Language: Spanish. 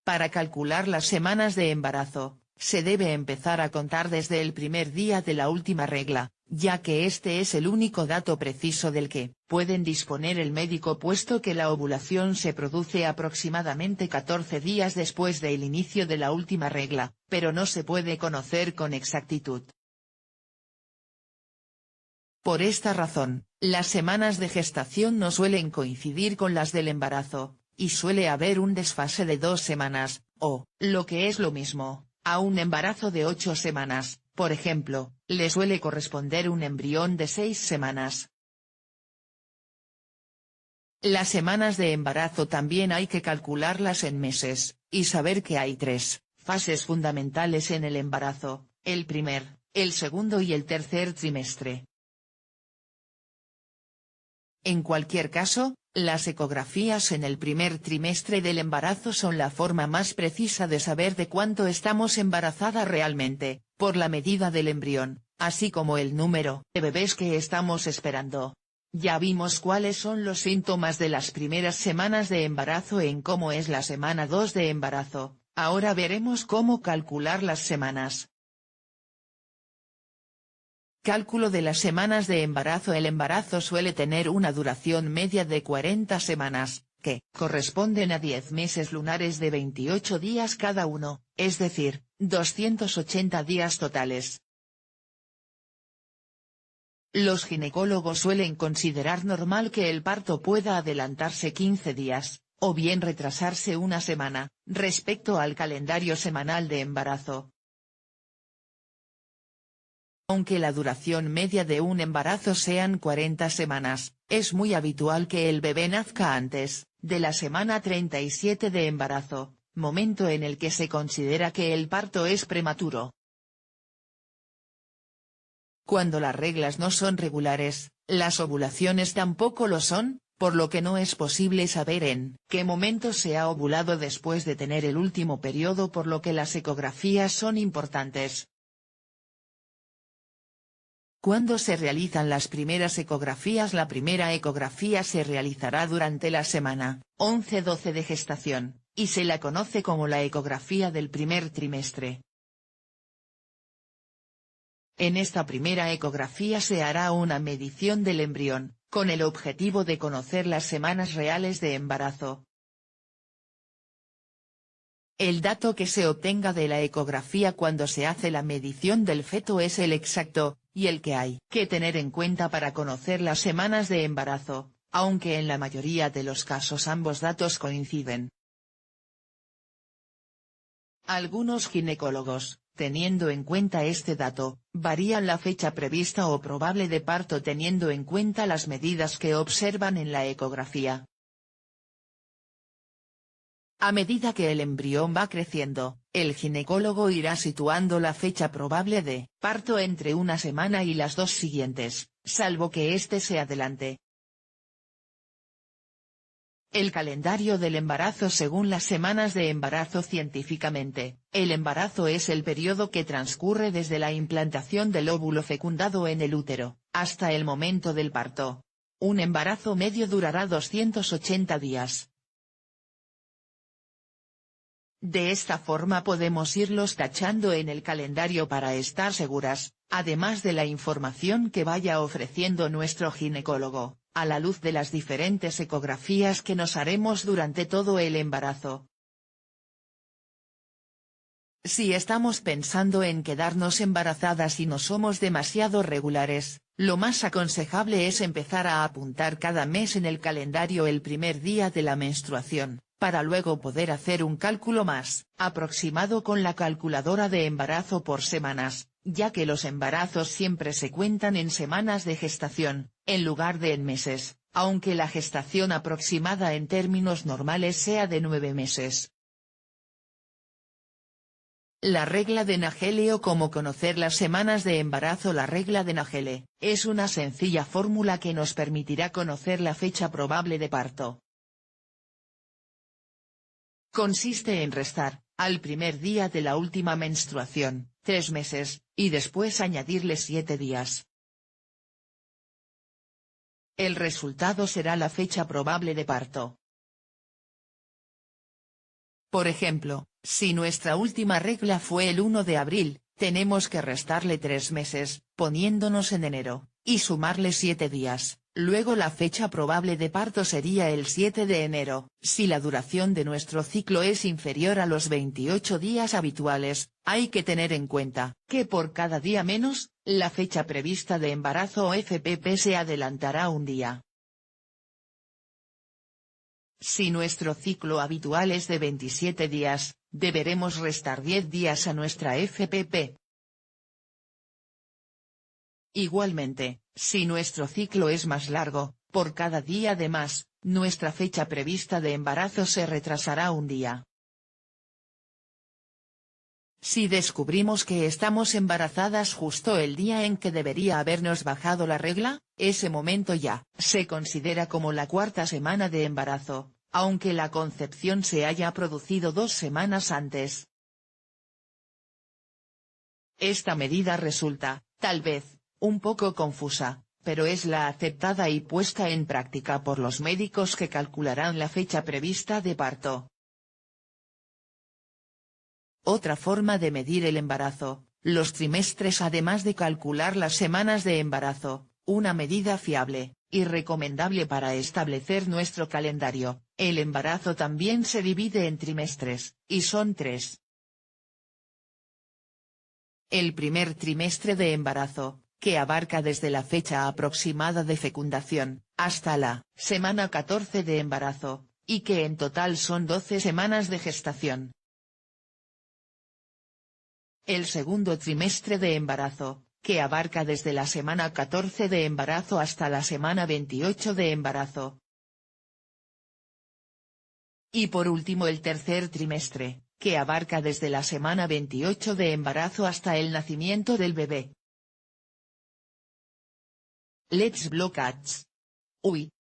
Para calcular las semanas de embarazo, se debe empezar a contar desde el primer día de la última regla, ya que este es el único dato preciso del que pueden disponer el médico, puesto que la ovulación se produce aproximadamente 14 días después del inicio de la última regla, pero no se puede conocer con exactitud. Por esta razón, las semanas de gestación no suelen coincidir con las del embarazo, y suele haber un desfase de 2 semanas, o, lo que es lo mismo, a un embarazo de 8 semanas, por ejemplo, le suele corresponder un embrión de 6 semanas. Las semanas de embarazo también hay que calcularlas en meses, y saber que hay 3 fases fundamentales en el embarazo: el primer, el segundo y el tercer trimestre. En cualquier caso, las ecografías en el primer trimestre del embarazo son la forma más precisa de saber de cuánto estamos embarazadas realmente, por la medida del embrión, así como el número de bebés que estamos esperando. Ya vimos cuáles son los síntomas de las primeras semanas de embarazo en cómo es la semana 2 de embarazo, ahora veremos cómo calcular las semanas. Cálculo de las semanas de embarazo. El embarazo suele tener una duración media de 40 semanas, que corresponden a 10 meses lunares de 28 días cada uno, es decir, 280 días totales. Los ginecólogos suelen considerar normal que el parto pueda adelantarse 15 días, o bien retrasarse una semana, respecto al calendario semanal de embarazo. Aunque la duración media de un embarazo sean 40 semanas, es muy habitual que el bebé nazca antes de la semana 37 de embarazo, momento en el que se considera que el parto es prematuro. Cuando las reglas no son regulares, las ovulaciones tampoco lo son, por lo que no es posible saber en qué momento se ha ovulado después de tener el último periodo, por lo que las ecografías son importantes. ¿Cuándo se realizan las primeras ecografías? La primera ecografía se realizará durante la semana 11-12 de gestación, y se la conoce como la ecografía del primer trimestre. En esta primera ecografía se hará una medición del embrión, con el objetivo de conocer las semanas reales de embarazo. El dato que se obtenga de la ecografía cuando se hace la medición del feto es el exacto, y el que hay que tener en cuenta para conocer las semanas de embarazo, aunque en la mayoría de los casos ambos datos coinciden. Algunos ginecólogos, teniendo en cuenta este dato, varían la fecha prevista o probable de parto teniendo en cuenta las medidas que observan en la ecografía. A medida que el embrión va creciendo, el ginecólogo irá situando la fecha probable de parto entre una semana y las 2 siguientes, salvo que éste se adelante. El calendario del embarazo. Según las semanas de embarazo. Científicamente, el embarazo es el periodo que transcurre desde la implantación del óvulo fecundado en el útero, hasta el momento del parto. Un embarazo medio durará 280 días. De esta forma podemos irlos tachando en el calendario para estar seguras, además de la información que vaya ofreciendo nuestro ginecólogo, a la luz de las diferentes ecografías que nos haremos durante todo el embarazo. Si estamos pensando en quedarnos embarazadas y no somos demasiado regulares, lo más aconsejable es empezar a apuntar cada mes en el calendario el primer día de la menstruación, para luego poder hacer un cálculo más aproximado con la calculadora de embarazo por semanas, ya que los embarazos siempre se cuentan en semanas de gestación, en lugar de en meses, aunque la gestación aproximada en términos normales sea de 9 meses. La regla de Nagele o cómo conocer las semanas de embarazo. La regla de Nagele es una sencilla fórmula que nos permitirá conocer la fecha probable de parto. Consiste en restar, al primer día de la última menstruación, 3 meses, y después añadirle 7 días. El resultado será la fecha probable de parto. Por ejemplo, si nuestra última regla fue el 1 de abril, tenemos que restarle 3 meses, poniéndonos en enero, y sumarle 7 días. Luego la fecha probable de parto sería el 7 de enero. Si la duración de nuestro ciclo es inferior a los 28 días habituales, hay que tener en cuenta que por cada día menos, la fecha prevista de embarazo o FPP se adelantará un día. Si nuestro ciclo habitual es de 27 días, deberemos restar 10 días a nuestra FPP. Igualmente, si nuestro ciclo es más largo, por cada día de más, nuestra fecha prevista de embarazo se retrasará un día. Si descubrimos que estamos embarazadas justo el día en que debería habernos bajado la regla, ese momento ya se considera como la cuarta semana de embarazo, aunque la concepción se haya producido 2 semanas antes. Esta medida resulta, tal vez, un poco confusa, pero es la aceptada y puesta en práctica por los médicos que calcularán la fecha prevista de parto. Otra forma de medir el embarazo, los trimestres. Además de calcular las semanas de embarazo, una medida fiable y recomendable para establecer nuestro calendario, el embarazo también se divide en trimestres, y son 3. El primer trimestre de embarazo, que abarca desde la fecha aproximada de fecundación, hasta la semana 14 de embarazo, y que en total son 12 semanas de gestación. El segundo trimestre de embarazo, que abarca desde la semana 14 de embarazo hasta la semana 28 de embarazo. Y por último el tercer trimestre, que abarca desde la semana 28 de embarazo hasta el nacimiento del bebé. Let's block ads. Uy,